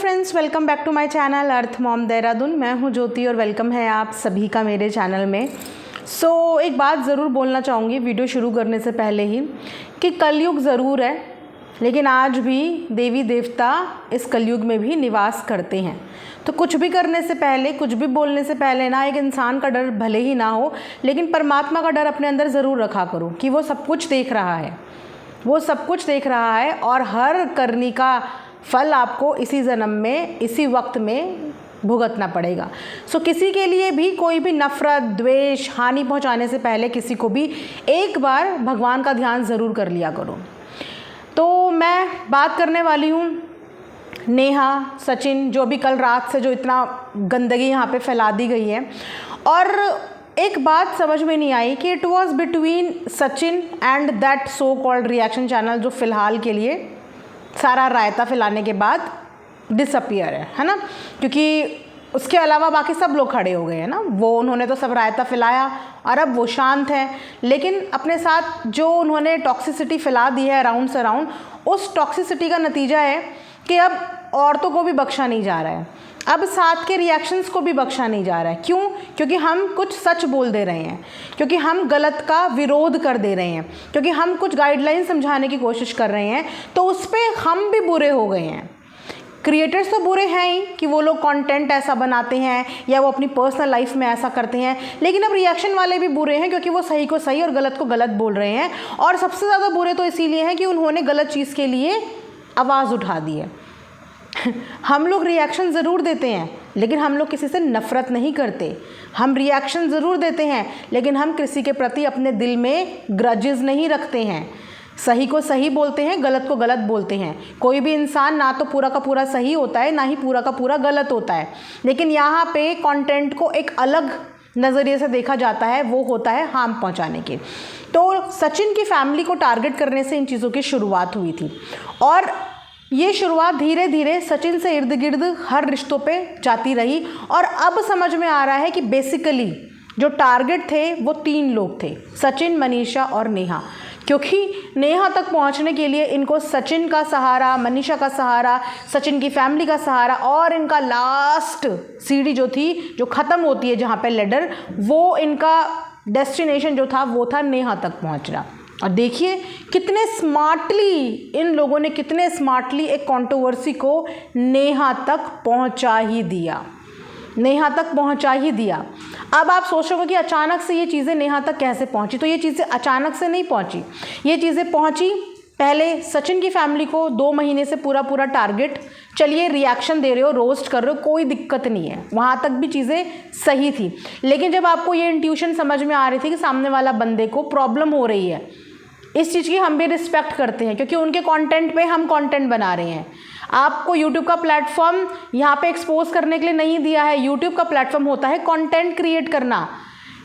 Friends, welcome back to my channel earth mom Dehradun. मैं हूं ज्योति और वेलकम है आप सभी का मेरे चैनल में। एक बात ज़रूर बोलना चाहूँगी वीडियो शुरू करने से पहले ही कि कलयुग ज़रूर है, लेकिन आज भी देवी देवता इस कलयुग में भी निवास करते हैं। तो कुछ भी करने से पहले, कुछ भी बोलने से पहले ना एक इंसान का डर भले ही ना हो, लेकिन परमात्मा का डर अपने अंदर ज़रूर रखा करो कि वो सब कुछ देख रहा है, वो सब कुछ देख रहा है और हर करनी का फल आपको इसी जन्म में, इसी वक्त में भुगतना पड़ेगा। किसी के लिए भी कोई भी नफ़रत, द्वेष, हानि पहुंचाने से पहले किसी को भी एक बार भगवान का ध्यान ज़रूर कर लिया करो। तो मैं बात करने वाली हूँ नेहा, सचिन, जो भी कल रात से जो इतना गंदगी यहाँ पे फैला दी गई है। और एक बात समझ में नहीं आई कि it was between Sachin and that so called reaction channel जो फ़िलहाल के लिए सारा रायता फैलाने के बाद डिसअपियर है ना, क्योंकि उसके अलावा बाकी सब लोग खड़े हो गए हैं ना। उन्होंने तो सब रायता फैलाया और अब वो शांत है, लेकिन अपने साथ जो उन्होंने टॉक्सिसिटी फैला दी है अराउंड से अराउंड, उस टॉक्सिसिटी का नतीजा है कि अब औरतों को भी बख्शा नहीं जा रहा है, अब साथ के रिएक्शंस को भी बख्शा नहीं जा रहा है। क्यों? क्योंकि हम कुछ सच बोल दे रहे हैं, क्योंकि हम गलत का विरोध कर दे रहे हैं, क्योंकि हम कुछ गाइडलाइन समझाने की कोशिश कर रहे हैं, तो उस पर हम भी बुरे हो गए हैं। क्रिएटर्स तो बुरे हैं ही कि वो लोग कंटेंट ऐसा बनाते हैं या वो अपनी पर्सनल लाइफ में ऐसा करते हैं, लेकिन अब रिएक्शन वाले भी बुरे हैं क्योंकि वो सही को सही और गलत को गलत बोल रहे हैं। और सबसे ज़्यादा बुरे तो इसीलिए हैं कि उन्होंने गलत चीज़ के लिए आवाज़ उठा दी है। हम लोग रिएक्शन ज़रूर देते हैं, लेकिन हम लोग किसी से नफ़रत नहीं करते। हम रिएक्शन ज़रूर देते हैं, लेकिन हम किसी के प्रति अपने दिल में ग्रजेस नहीं रखते हैं। सही को सही बोलते हैं, गलत को गलत बोलते हैं। कोई भी इंसान ना तो पूरा का पूरा सही होता है, ना ही पूरा का पूरा गलत होता है, लेकिन यहाँ पे कंटेंट को एक अलग नज़रिए से देखा जाता है, वो होता है हार्म पहुँचाने के। तो सचिन की फैमिली को टारगेट करने से इन चीज़ों की शुरुआत हुई थी और ये शुरुआत धीरे धीरे सचिन से इर्द गिर्द हर रिश्तों पे जाती रही। और अब समझ में आ रहा है कि बेसिकली जो टारगेट थे वो 3 लोग थे, सचिन, मनीषा और नेहा। क्योंकि नेहा तक पहुंचने के लिए इनको सचिन का सहारा, मनीषा का सहारा, सचिन की फैमिली का सहारा और इनका लास्ट सीढ़ी जो थी, जो ख़त्म होती है जहाँ पे लेडर, वो इनका डेस्टिनेशन जो था वो था नेहा तक पहुँचना। और देखिए कितने स्मार्टली इन लोगों ने, कितने स्मार्टली एक कंट्रोवर्सी को नेहा तक पहुंचा ही दिया, नेहा तक पहुंचा ही दिया। अब आप सोचोगे कि अचानक से ये चीज़ें नेहा तक कैसे पहुंची, तो ये चीज़ें अचानक से नहीं पहुंची। ये चीज़ें पहुंची पहले सचिन की फैमिली को 2 महीने से पूरा पूरा टारगेट, चलिए रिएक्शन दे रहे हो, रोस्ट कर रहे हो, कोई दिक्कत नहीं है, वहाँ तक भी चीज़ें सही थी। लेकिन जब आपको ये इंट्यूशन समझ में आ रही थी कि सामने वाला बंदे को प्रॉब्लम हो रही है, इस चीज़ की हम भी रिस्पेक्ट करते हैं क्योंकि उनके कंटेंट पे हम कंटेंट बना रहे हैं। आपको यूट्यूब का प्लेटफॉर्म यहाँ पे एक्सपोज करने के लिए नहीं दिया है। यूट्यूब का प्लेटफॉर्म होता है कंटेंट क्रिएट करना,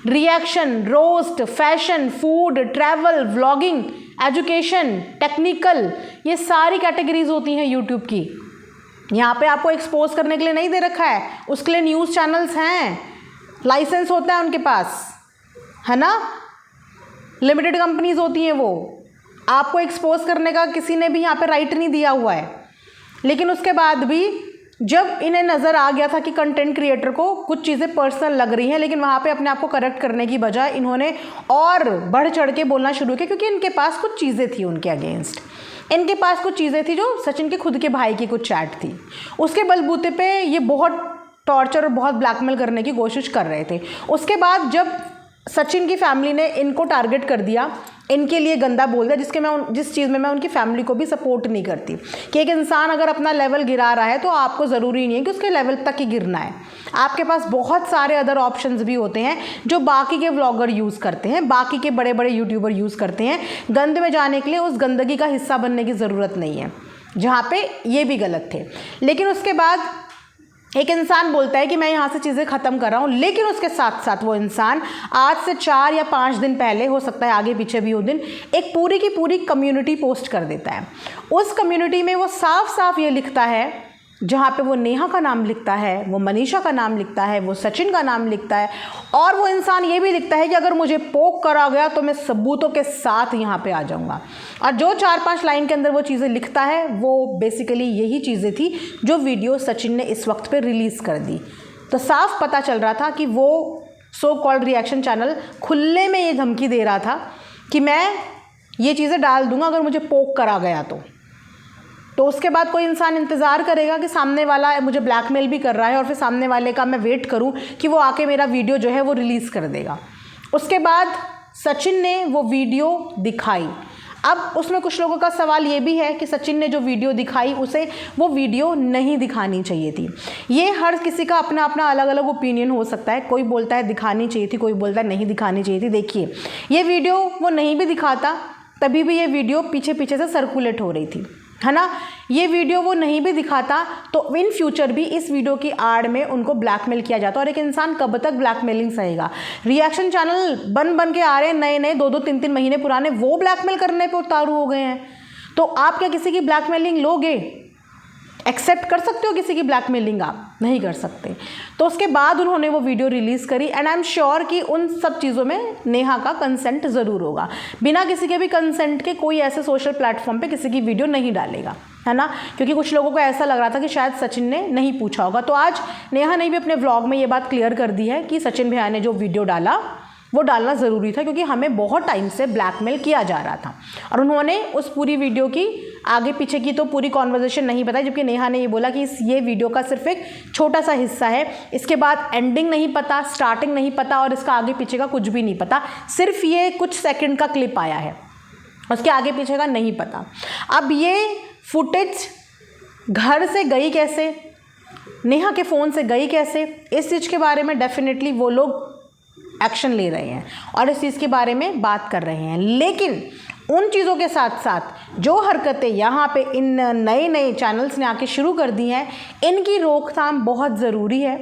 reaction, roast, fashion, food, travel, vlogging, education, technical, ये सारी कैटेगरीज होती हैं यूट्यूब की। यहाँ पे आपको एक्सपोज करने के लिए नहीं दे रखा है, उसके लिए न्यूज़ चैनल्स हैं, लाइसेंस होता है उनके पास, है ना, लिमिटेड कंपनीज होती हैं, वो आपको एक्सपोज करने का किसी ने भी यहाँ पे राइट नहीं दिया हुआ है। लेकिन उसके बाद भी जब इन्हें नज़र आ गया था कि कंटेंट क्रिएटर को कुछ चीज़ें पर्सनल लग रही हैं, लेकिन वहाँ पे अपने आप को करेक्ट करने की बजाय इन्होंने और बढ़ चढ़ के बोलना शुरू किया, क्योंकि इनके पास कुछ चीज़ें थी उनके अगेंस्ट, इनके पास कुछ चीज़ें थी जो सचिन के खुद के भाई की कुछ चैट थी, उसके बलबूते पे ये बहुत टॉर्चर और बहुत ब्लैकमेल करने की कोशिश कर रहे थे। उसके बाद जब सचिन की फैमिली ने इनको टारगेट कर दिया, इनके लिए गंदा बोल दिया, जिस चीज़ में मैं उनकी फैमिली को भी सपोर्ट नहीं करती कि एक इंसान अगर अपना लेवल गिरा रहा है तो आपको ज़रूरी नहीं है कि उसके लेवल तक ही गिरना है। आपके पास बहुत सारे अदर ऑप्शंस भी होते हैं जो बाकी के व्लॉगर यूज़ करते हैं, बाकी के बड़े बड़े यूट्यूबर यूज़ करते हैं। गंद में जाने के लिए उस गंदगी का हिस्सा बनने की ज़रूरत नहीं है, जहाँ पे ये भी गलत थे। लेकिन उसके बाद एक इंसान बोलता है कि मैं यहाँ से चीज़ें ख़त्म कर रहा हूँ, लेकिन उसके साथ साथ वो इंसान आज से 4 या 5 दिन पहले, हो सकता है आगे पीछे भी हो दिन, एक पूरी की पूरी कम्युनिटी पोस्ट कर देता है। उस कम्युनिटी में वो साफ साफ ये लिखता है जहाँ पे वो नेहा का नाम लिखता है, वो मनीषा का नाम लिखता है, वो सचिन का नाम लिखता है, और वो इंसान ये भी लिखता है कि अगर मुझे पोक करा गया तो मैं सबूतों के साथ यहाँ पे आ जाऊँगा। और जो 4-5 लाइन के अंदर वो चीज़ें लिखता है वो बेसिकली यही चीज़ें थी जो वीडियो सचिन ने इस वक्त पे रिलीज़ कर दी। तो साफ पता चल रहा था कि वो सो कॉल्ड रिएक्शन चैनल खुले में ये धमकी दे रहा था कि मैं ये चीज़ें डाल दूँगा अगर मुझे पोक करा गया तो उसके बाद कोई इंसान इंतज़ार करेगा कि सामने वाला मुझे ब्लैकमेल भी कर रहा है और फिर सामने वाले का मैं वेट करूं कि वो आके मेरा वीडियो जो है वो रिलीज़ कर देगा। उसके बाद सचिन ने वो वीडियो दिखाई। अब उसमें कुछ लोगों का सवाल ये भी है कि सचिन ने जो वीडियो दिखाई उसे वो वीडियो नहीं दिखानी चाहिए थी। ये हर किसी का अपना अपना अलग अलग ओपिनियन हो सकता है। कोई बोलता है दिखानी चाहिए थी, कोई बोलता है नहीं दिखानी चाहिए थी। देखिए, ये वीडियो वो नहीं भी दिखाता तभी भी ये वीडियो पीछे पीछे से सर्कुलेट हो रही थी, है ना। ये वीडियो वो नहीं भी दिखाता तो इन फ्यूचर भी इस वीडियो की आड़ में उनको ब्लैकमेल किया जाता। और एक इंसान कब तक ब्लैकमेलिंग सहेगा। रिएक्शन चैनल बन के आ रहे हैं नए नए, 2-2 3-3 महीने पुराने, वो ब्लैकमेल करने पे उतारू हो गए हैं। तो आप क्या किसी की ब्लैकमेलिंग लोगे? एक्सेप्ट कर सकते हो किसी की ब्लैकमेलिंग? आप नहीं कर सकते। तो उसके बाद उन्होंने वो वीडियो रिलीज़ करी एंड आई एम श्योर कि उन सब चीज़ों में नेहा का कंसेंट ज़रूर होगा। बिना किसी के भी कंसेंट के कोई ऐसे सोशल प्लेटफॉर्म पे किसी की वीडियो नहीं डालेगा, है ना। क्योंकि कुछ लोगों को ऐसा लग रहा था कि शायद सचिन ने नहीं पूछा होगा। तो आज नेहा ने भी अपने व्लॉग में ये बात क्लियर कर दी है कि सचिन भैया ने जो वीडियो डाला वो डालना ज़रूरी था क्योंकि हमें बहुत टाइम से ब्लैकमेल किया जा रहा था। और उन्होंने उस पूरी वीडियो की आगे पीछे की तो पूरी कॉन्वर्जेशन नहीं बताई, जबकि नेहा ने ये बोला कि ये वीडियो का सिर्फ एक छोटा सा हिस्सा है, इसके बाद एंडिंग नहीं पता, स्टार्टिंग नहीं पता और इसका आगे पीछे का कुछ भी नहीं पता, सिर्फ ये कुछ सेकंड का क्लिप आया है, उसके आगे पीछे का नहीं पता। अब ये फुटेज घर से गई कैसे, नेहा के फ़ोन से गई कैसे, इस चीज़ के बारे में डेफिनेटली वो लोग एक्शन ले रहे हैं और इस चीज़ के बारे में बात कर रहे हैं। लेकिन उन चीज़ों के साथ साथ जो हरकतें यहाँ पे इन नए चैनल्स ने आके शुरू कर दी हैं, इनकी रोकथाम बहुत ज़रूरी है।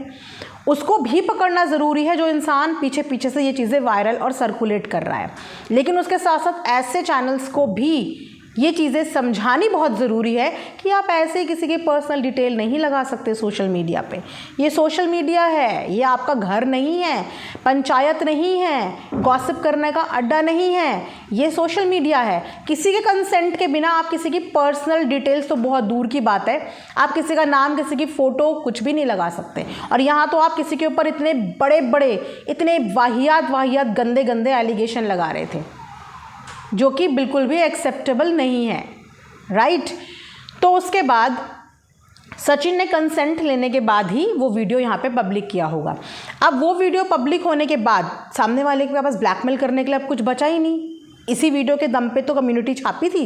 उसको भी पकड़ना ज़रूरी है जो इंसान पीछे पीछे से ये चीज़ें वायरल और सर्कुलेट कर रहा है। लेकिन उसके साथ साथ ऐसे चैनल्स को भी ये चीज़ें समझानी बहुत ज़रूरी है कि आप ऐसे ही किसी की पर्सनल डिटेल नहीं लगा सकते सोशल मीडिया पे। ये सोशल मीडिया है, ये आपका घर नहीं है, पंचायत नहीं है, गॉसिप करने का अड्डा नहीं है, ये सोशल मीडिया है। किसी के कंसेंट के बिना आप किसी की पर्सनल डिटेल्स तो बहुत दूर की बात है, आप किसी का नाम, किसी की फ़ोटो कुछ भी नहीं लगा सकते। और यहाँ तो आप किसी के ऊपर इतने बड़े इतने वाहियात गंदे एलिगेशन लगा रहे थे जो कि बिल्कुल भी एक्सेप्टेबल नहीं है, राइट। तो उसके बाद सचिन ने कंसेंट लेने के बाद ही वो वीडियो यहाँ पे पब्लिक किया होगा। अब वो वीडियो पब्लिक होने के बाद सामने वाले के पास ब्लैकमेल करने के लिए अब कुछ बचा ही नहीं। इसी वीडियो के दम पे तो कम्युनिटी छापी थी,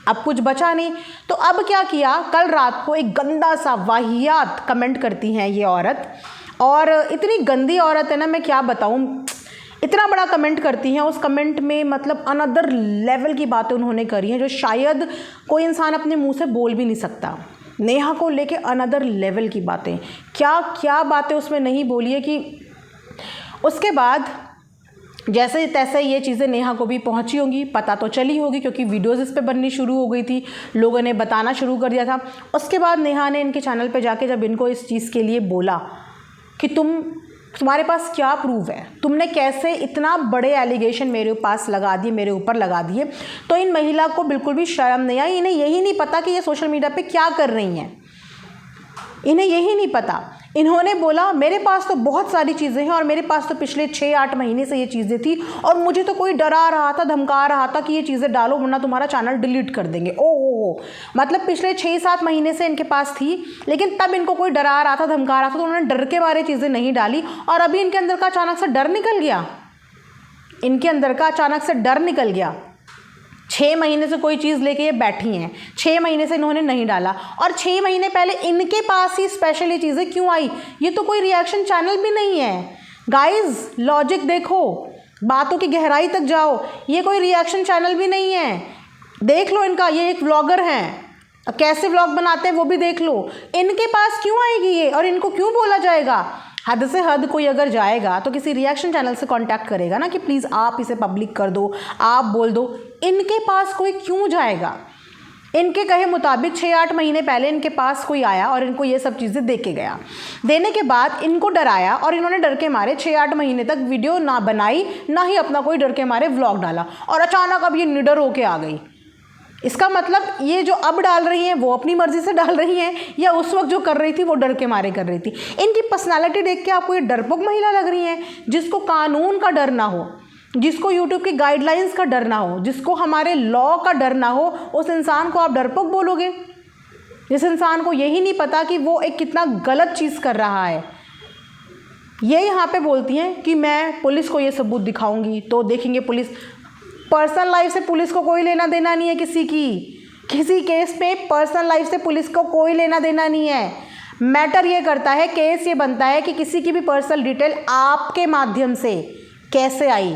अब कुछ बचा नहीं। तो अब क्या किया, कल रात को एक गंदा सा वाहियात कमेंट करती हैं ये औरत, और इतनी गंदी औरत है ना, मैं क्या बताऊँ, इतना बड़ा कमेंट करती हैं। उस कमेंट में मतलब अनदर लेवल की बातें उन्होंने करी हैं जो शायद कोई इंसान अपने मुंह से बोल भी नहीं सकता। नेहा को लेके अनदर लेवल की बातें, क्या बातें उसमें नहीं बोली है कि उसके बाद जैसे तैसे ये चीज़ें नेहा को भी पहुंची होंगी, पता तो चली होगी क्योंकि वीडियोज़ इस पर बननी शुरू हो गई थी, लोगों ने बताना शुरू कर दिया था। उसके बाद नेहा ने इनके चैनल पे जाके जब इनको इस चीज़ के लिए बोला कि तुम्हारे पास क्या प्रूफ है, तुमने कैसे इतना बड़े एलिगेशन मेरे पास लगा दिए, मेरे ऊपर लगा दिए, तो इन महिला को बिल्कुल भी शर्म नहीं आई। इन्हें यही नहीं पता कि ये सोशल मीडिया पे क्या कर रही हैं, इन्हें यही नहीं पता। इन्होंने बोला मेरे पास तो बहुत सारी चीज़ें हैं और मेरे पास तो पिछले 6-8 महीने से ये चीज़ें थी और मुझे तो कोई डरा रहा था, धमका रहा था कि ये चीज़ें डालो वरना तुम्हारा चैनल डिलीट कर देंगे। ओह, मतलब पिछले 6-7 महीने से इनके पास थी, लेकिन तब इनको कोई डरा रहा था, धमका रहा था, तो उन्होंने डर के बारे चीज़ें नहीं डाली। और अभी इनके अंदर का अचानक से डर निकल गया, इनके अंदर का अचानक से डर निकल गया। 6 महीने से कोई चीज़ लेके ये बैठी हैं, 6 महीने से इन्होंने नहीं डाला, और 6 महीने पहले इनके पास ही स्पेशल ये चीज़ें क्यों आई? ये तो कोई रिएक्शन चैनल भी नहीं है गाइज, लॉजिक देखो, बातों की गहराई तक जाओ, ये कोई रिएक्शन चैनल भी नहीं है। देख लो इनका, ये एक व्लॉगर हैं, कैसे व्लॉग बनाते हैं वो भी देख लो। इनके पास क्यों आएगी ये और इनको क्यों बोला जाएगा? हद से हद कोई अगर जाएगा तो किसी रिएक्शन चैनल से कांटेक्ट करेगा ना कि प्लीज़ आप इसे पब्लिक कर दो, आप बोल दो। इनके पास कोई क्यों जाएगा? इनके कहे मुताबिक 6-8 महीने पहले इनके पास कोई आया और इनको ये सब चीज़ें दे के गया। देने के बाद इनको डराया और इन्होंने डर के मारे 6-8 महीने तक वीडियो ना बनाई, ना ही अपना कोई डर के मारे व्लॉग डाला, और अचानक अब ये निडर होके आ गई। इसका मतलब ये जो अब डाल रही हैं वो अपनी मर्जी से डाल रही हैं, या उस वक्त जो कर रही थी वो डर के मारे कर रही थी। इनकी पर्सनालिटी देख के आपको ये डरपोक महिला लग रही हैं, जिसको कानून का डर ना हो, जिसको यूट्यूब की गाइडलाइंस का डर ना हो, जिसको हमारे लॉ का डर ना हो, उस इंसान को आप डरपोक बोलोगे? जिस इंसान को यही नहीं पता कि वो एक कितना गलत चीज़ कर रहा है। ये यहाँ पे बोलती हैं कि मैं पुलिस को ये सबूत दिखाऊंगी तो देखेंगे पुलिस। पर्सनल लाइफ से पुलिस को कोई लेना देना नहीं है किसी की। किसी केस पे पर्सनल लाइफ से पुलिस को कोई लेना देना नहीं है। मैटर ये करता है, केस ये बनता है कि किसी की भी पर्सनल डिटेल आपके माध्यम से कैसे आई,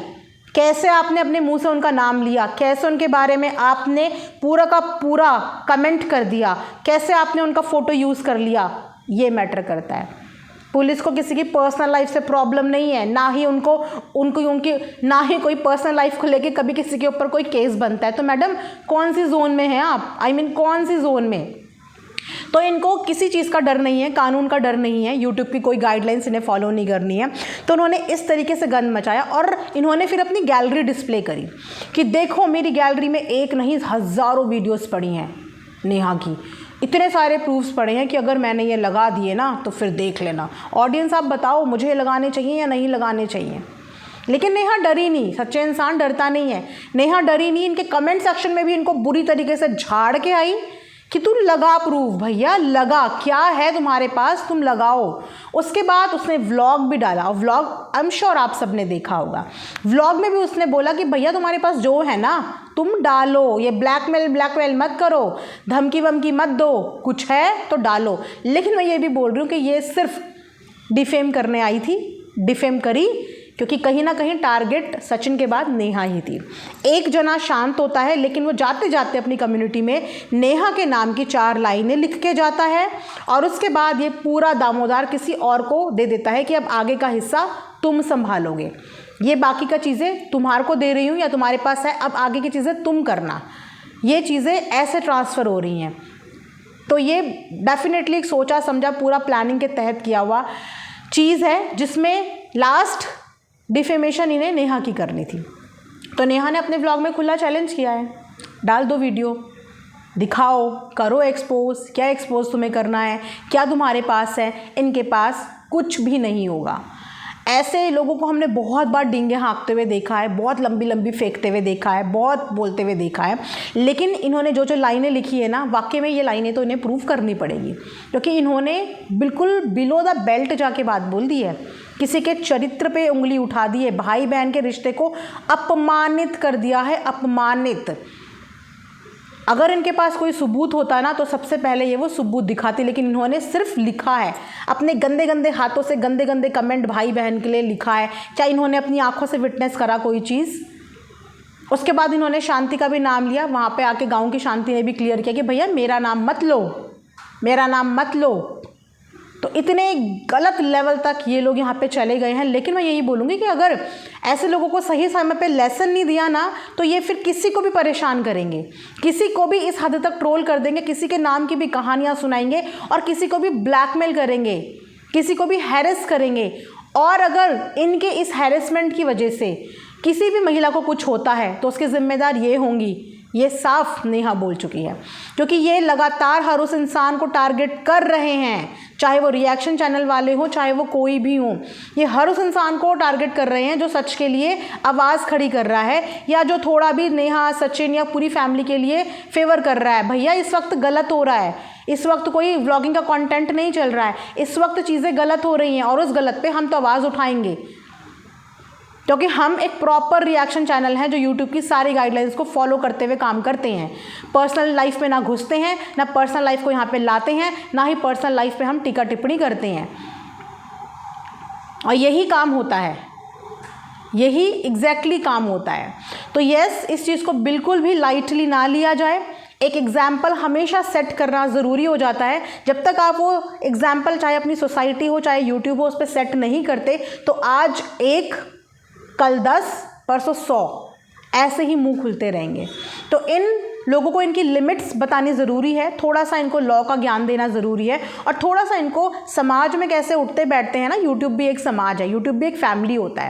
कैसे आपने अपने मुंह से उनका नाम लिया, कैसे उनके बारे में आपने पूरा का पूरा कमेंट कर दिया, कैसे आपने उनका फ़ोटो यूज़ कर लिया, ये मैटर करता है। पुलिस को किसी की पर्सनल लाइफ से प्रॉब्लम नहीं है, ना ही उनकी ना ही कोई पर्सनल लाइफ को लेके कभी किसी के ऊपर कोई केस बनता है। तो मैडम कौन सी जोन में हैं आप? I mean, कौन सी जोन में? तो इनको किसी चीज़ का डर नहीं है, कानून का डर नहीं है, यूट्यूब की कोई गाइडलाइंस इन्हें फॉलो नहीं करनी है। तो उन्होंने इस तरीके से गंद मचाया और इन्होंने फिर अपनी गैलरी डिस्प्ले करी कि देखो मेरी गैलरी में एक नहीं हज़ारों वीडियोस पड़ी हैं नेहा की, इतने सारे प्रूफ्स पड़े हैं कि अगर मैंने ये लगा दिए ना तो फिर देख लेना। ऑडियंस आप बताओ मुझे ये लगाने चाहिए या नहीं लगाने चाहिए? लेकिन नेहा डरी नहीं, सच्चे इंसान डरता नहीं है। नेहा डरी नहीं, इनके कमेंट सेक्शन में भी इनको बुरी तरीके से झाड़ के आई कि तू लगा प्रूफ, भैया लगा, क्या है तुम्हारे पास, तुम लगाओ। उसके बाद उसने व्लॉग भी डाला, और व्लॉग आई एम श्योर आप सब ने देखा होगा। व्लॉग में भी उसने बोला कि भैया तुम्हारे पास जो है ना तुम डालो, ये ब्लैकमेल मत करो, धमकी वमकी मत दो, कुछ है तो डालो। लेकिन मैं ये भी बोल रही हूँ कि ये सिर्फ डिफेम करने आई थी, डिफेम करी क्योंकि कहीं ना कहीं टारगेट सचिन के बाद नेहा ही थी। एक जना शांत होता है लेकिन वो जाते जाते अपनी कम्युनिटी में नेहा के नाम की 4 लाइनें लिख के जाता है और उसके बाद ये पूरा दामोदार किसी और को दे देता है कि अब आगे का हिस्सा तुम संभालोगे, ये बाकी का चीज़ें तुम्हारे को दे रही हूँ या तुम्हारे पास है, अब आगे की चीज़ें तुम करना। ये चीज़ें ऐसे ट्रांसफ़र हो रही हैं। तो ये डेफिनेटली एक सोचा समझा पूरा प्लानिंग के तहत किया हुआ चीज़ है, जिसमें लास्ट डिफेमेशन इन्हें नेहा की करनी थी। तो नेहा ने अपने ब्लॉग में खुला चैलेंज किया है, डाल दो वीडियो, दिखाओ, करो एक्सपोज, क्या एक्सपोज तुम्हें करना है, क्या तुम्हारे पास है। इनके पास कुछ भी नहीं होगा। ऐसे लोगों को हमने बहुत बार डींगे हाँकते हुए देखा है, बहुत लंबी लंबी फेंकते हुए देखा है, बहुत बोलते हुए देखा है, लेकिन इन्होंने जो जो लाइनें लिखी है ना, वाकई में ये लाइनें तो इन्हें प्रूव करनी पड़ेगी, क्योंकि इन्होंने बिल्कुल बिलो द बेल्ट जाके बात बोल दी है, किसी के चरित्र पे उंगली उठा दी है, भाई बहन के रिश्ते को अपमानित कर दिया है, अपमानित। अगर इनके पास कोई सबूत होता ना तो सबसे पहले ये वो सबूत दिखाती, लेकिन इन्होंने सिर्फ लिखा है, अपने गंदे गंदे हाथों से गंदे गंदे कमेंट भाई बहन के लिए लिखा है, चाहे इन्होंने अपनी आंखों से विटनेस करा कोई चीज़। उसके बाद इन्होंने शांति का भी नाम लिया, वहाँ पे आके गांव की शांति ने भी क्लियर किया कि भैया मेरा नाम मत लो, मेरा नाम मत लो। तो इतने गलत लेवल तक ये लोग यहाँ पे चले गए हैं। लेकिन मैं यही बोलूँगी कि अगर ऐसे लोगों को सही समय पे लेसन नहीं दिया ना तो ये फिर किसी को भी परेशान करेंगे, किसी को भी इस हद तक ट्रोल कर देंगे, किसी के नाम की भी कहानियाँ सुनाएंगे और किसी को भी ब्लैकमेल करेंगे, किसी को भी हैरेस करेंगे। और अगर इनके इस हैरेसमेंट की वजह से किसी भी महिला को कुछ होता है तो उसके ज़िम्मेदार ये होंगी, ये साफ नेहा बोल चुकी है, क्योंकि ये लगातार हर उस इंसान को टारगेट कर रहे हैं, चाहे वो रिएक्शन चैनल वाले हों, चाहे वो कोई भी हो। ये हर उस इंसान को टारगेट कर रहे हैं जो सच के लिए आवाज़ खड़ी कर रहा है या जो थोड़ा भी नेहा, सचिन या पूरी फैमिली के लिए फेवर कर रहा है। भैया इस वक्त गलत हो रहा है, इस वक्त कोई व्लॉगिंग का कंटेंट नहीं चल रहा है, इस वक्त चीज़ें गलत हो रही हैं और उस गलत पे हम तो आवाज़ उठाएंगे, क्योंकि हम एक प्रॉपर रिएक्शन चैनल है जो यूट्यूब की सारी गाइडलाइंस को फॉलो करते हुए काम करते हैं। पर्सनल लाइफ में ना घुसते हैं, ना पर्सनल लाइफ को यहाँ पे लाते हैं, ना ही पर्सनल लाइफ पे हम टीका टिप्पणी करते हैं। और यही काम होता है, यही एग्जैक्टली काम होता है। तो यस, इस चीज़ को बिल्कुल भी लाइटली ना लिया जाए। एक एग्जाम्पल हमेशा सेट करना ज़रूरी हो जाता है। जब तक आप वो एग्जाम्पल, चाहे अपनी सोसाइटी हो चाहे यूट्यूब हो, उस पर सेट नहीं करते तो आज एक, कल 10, परसों 100 ऐसे ही मुंह खुलते रहेंगे। तो इन लोगों को इनकी लिमिट्स बतानी ज़रूरी है, थोड़ा सा इनको लॉ का ज्ञान देना ज़रूरी है, और थोड़ा सा इनको समाज में कैसे उठते बैठते हैं ना, यूट्यूब भी एक समाज है, यूट्यूब भी एक फैमिली होता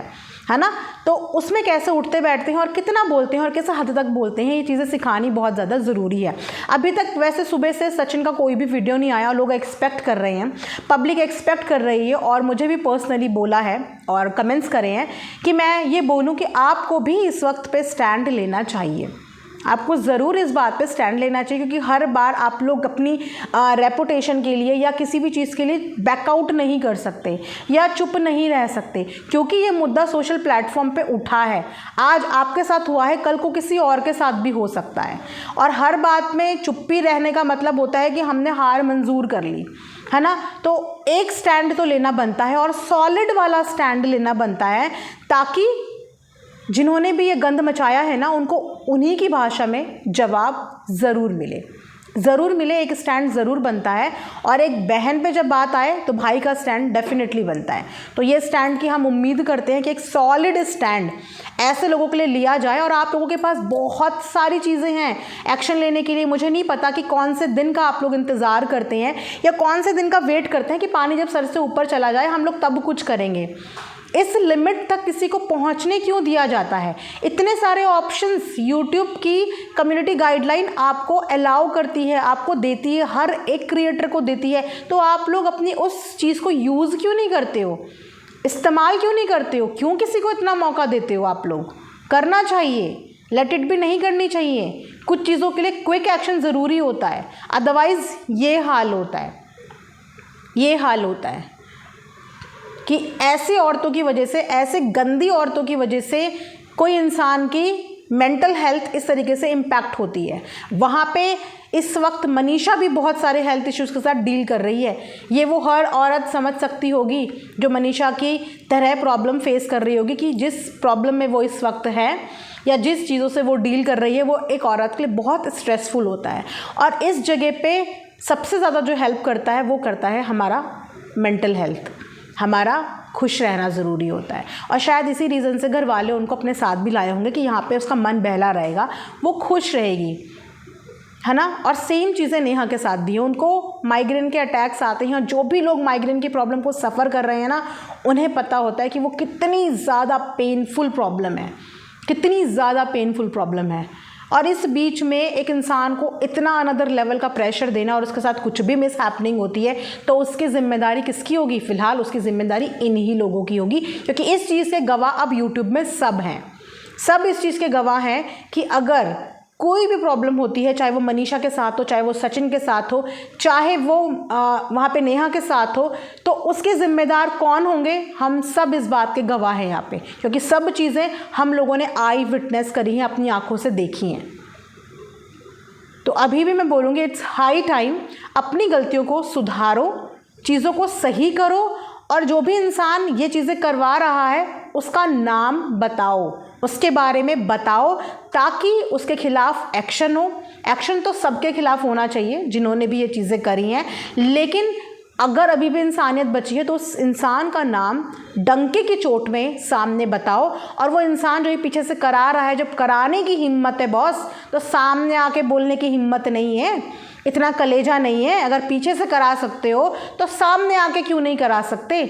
है ना, तो उसमें कैसे उठते बैठते हैं और कितना बोलते हैं और किस हद तक बोलते हैं, ये चीज़ें सिखानी बहुत ज़्यादा ज़रूरी है। अभी तक वैसे सुबह से सचिन का कोई भी वीडियो नहीं आया, लोग एक्सपेक्ट कर रहे हैं, पब्लिक एक्सपेक्ट कर रही है, और मुझे भी पर्सनली बोला है और कमेंट्स करे हैं कि मैं ये बोलूँ कि आपको भी इस वक्त पे स्टैंड लेना चाहिए, आपको ज़रूर इस बात पे स्टैंड लेना चाहिए, क्योंकि हर बार आप लोग अपनी रेपुटेशन के लिए या किसी भी चीज़ के लिए बैकआउट नहीं कर सकते या चुप नहीं रह सकते, क्योंकि ये मुद्दा सोशल प्लेटफॉर्म पे उठा है। आज आपके साथ हुआ है, कल को किसी और के साथ भी हो सकता है, और हर बात में चुप्पी रहने का मतलब होता है कि हमने हार मंजूर कर ली, है ना। तो एक स्टैंड तो लेना बनता है, और सॉलिड वाला स्टैंड लेना बनता है, ताकि जिन्होंने भी ये गंद मचाया है ना, उनको उन्हीं की भाषा में जवाब ज़रूर मिले, एक स्टैंड ज़रूर बनता है। और एक बहन पे जब बात आए तो भाई का स्टैंड डेफिनेटली बनता है। तो ये स्टैंड की हम उम्मीद करते हैं कि एक सॉलिड स्टैंड ऐसे लोगों के लिए लिया जाए। और आप लोगों के पास बहुत सारी चीज़ें हैं एक्शन लेने के लिए। मुझे नहीं पता कि कौन से दिन का आप लोग इंतज़ार करते हैं या कौन से दिन का वेट करते हैं कि पानी जब सर से ऊपर चला जाए हम लोग तब कुछ करेंगे। इस लिमिट तक किसी को पहुंचने क्यों दिया जाता है? इतने सारे ऑप्शंस यूट्यूब की कम्युनिटी गाइडलाइन आपको अलाउ करती है, आपको देती है, हर एक क्रिएटर को देती है। तो आप लोग अपनी उस चीज़ को यूज़ क्यों नहीं करते हो, इस्तेमाल क्यों नहीं करते हो? क्यों किसी को इतना मौका देते हो? आप लोग करना चाहिए, लेट इट भी नहीं करनी चाहिए। कुछ चीज़ों के लिए क्विक एक्शन ज़रूरी होता है, अदरवाइज़ ये हाल होता है कि ऐसी औरतों की वजह से, ऐसे गंदी औरतों की वजह से कोई इंसान की मेंटल हेल्थ इस तरीके से इम्पैक्ट होती है। वहाँ पे इस वक्त मनीषा भी बहुत सारे हेल्थ इश्यूज़ के साथ डील कर रही है। ये वो हर औरत समझ सकती होगी जो मनीषा की तरह प्रॉब्लम फेस कर रही होगी, कि जिस प्रॉब्लम में वो इस वक्त है या जिस चीज़ों से वो डील कर रही है, वो एक औरत के लिए बहुत स्ट्रेसफुल होता है। और इस जगह पे सबसे ज़्यादा जो हेल्प करता है वो करता है हमारा मेंटल हेल्थ, हमारा खुश रहना ज़रूरी होता है। और शायद इसी रीज़न से घर वाले उनको अपने साथ भी लाए होंगे कि यहाँ पे उसका मन बहला रहेगा, वो खुश रहेगी, है ना। और सेम चीज़ें नेहा के साथ भी हैं। उनको माइग्रेन के अटैक्स आते हैं, और जो भी लोग माइग्रेन की प्रॉब्लम को सफ़र कर रहे हैं ना, उन्हें पता होता है कि वो कितनी ज़्यादा पेनफुल प्रॉब्लम है, और इस बीच में एक इंसान को इतना अनदर लेवल का प्रेशर देना और उसके साथ कुछ भी मिस हैपनिंग होती है तो उसकी ज़िम्मेदारी किसकी होगी? फ़िलहाल उसकी ज़िम्मेदारी इन्हीं लोगों की होगी, क्योंकि इस चीज़ के गवाह अब यूट्यूब में सब हैं। सब इस चीज़ के गवाह हैं कि अगर कोई भी प्रॉब्लम होती है, चाहे वो मनीषा के साथ हो, चाहे वो सचिन के साथ हो, चाहे वो वहाँ पे नेहा के साथ हो, तो उसके ज़िम्मेदार कौन होंगे? हम सब इस बात के गवाह हैं यहाँ पे, क्योंकि सब चीज़ें हम लोगों ने आई विटनेस करी हैं, अपनी आंखों से देखी हैं। तो अभी भी मैं बोलूँगी इट्स हाई टाइम, अपनी गलतियों को सुधारो, चीज़ों को सही करो, और जो भी इंसान ये चीज़ें करवा रहा है उसका नाम बताओ, उसके बारे में बताओ, ताकि उसके खिलाफ एक्शन हो। एक्शन तो सबके खिलाफ होना चाहिए जिन्होंने भी ये चीज़ें करी हैं, लेकिन अगर अभी भी इंसानियत बची है तो उस इंसान का नाम डंके की चोट में सामने बताओ। और वो इंसान जो ये पीछे से करा रहा है, जब कराने की हिम्मत है बॉस, तो सामने आके बोलने की हिम्मत नहीं है, इतना कलेजा नहीं है। अगर पीछे से करा सकते हो तो सामने आके क्यों नहीं करा सकते?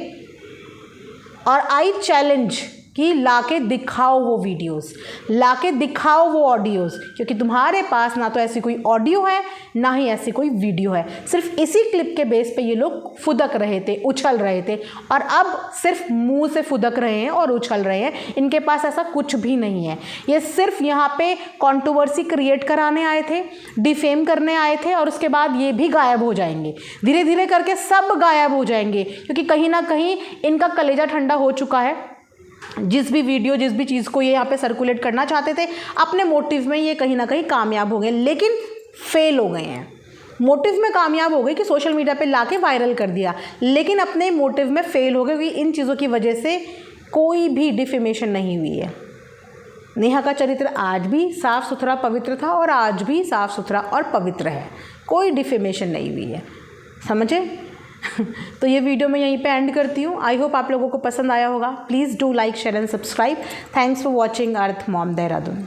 और आई चैलेंज कि लाके दिखाओ वो वीडियोस, लाके दिखाओ वो ऑडियोज़, क्योंकि तुम्हारे पास ना तो ऐसी कोई ऑडियो है ना ही ऐसी कोई वीडियो है। सिर्फ इसी क्लिप के बेस पे ये लोग फुदक रहे थे, उछल रहे थे, और अब सिर्फ मुंह से फुदक रहे हैं और उछल रहे हैं। इनके पास ऐसा कुछ भी नहीं है। ये सिर्फ यहाँ पे कंट्रोवर्सी क्रिएट कराने आए थे, डिफेम करने आए थे, और उसके बाद ये भी गायब हो जाएंगे। धीरे धीरे करके सब गायब हो जाएंगे, क्योंकि कहीं ना कहीं इनका कलेजा ठंडा हो चुका है। जिस भी वीडियो, जिस भी चीज़ को ये यहाँ पे सर्कुलेट करना चाहते थे, अपने मोटिव में ये कहीं ना कहीं कामयाब हो गए, लेकिन फेल हो गए हैं। मोटिव में कामयाब हो गए कि सोशल मीडिया पे लाके वायरल कर दिया, लेकिन अपने मोटिव में फेल हो गए, क्योंकि इन चीज़ों की वजह से कोई भी डिफेमेशन नहीं हुई है। नेहा का चरित्र आज भी साफ़ सुथरा पवित्र था और आज भी साफ़ सुथरा और पवित्र है, कोई डिफेमेशन नहीं हुई है, समझे? तो ये वीडियो मैं यहीं पे एंड करती हूँ। आई होप आप लोगों को पसंद आया होगा। Please do like, share and subscribe. Thanks for watching earth mom Dehradun.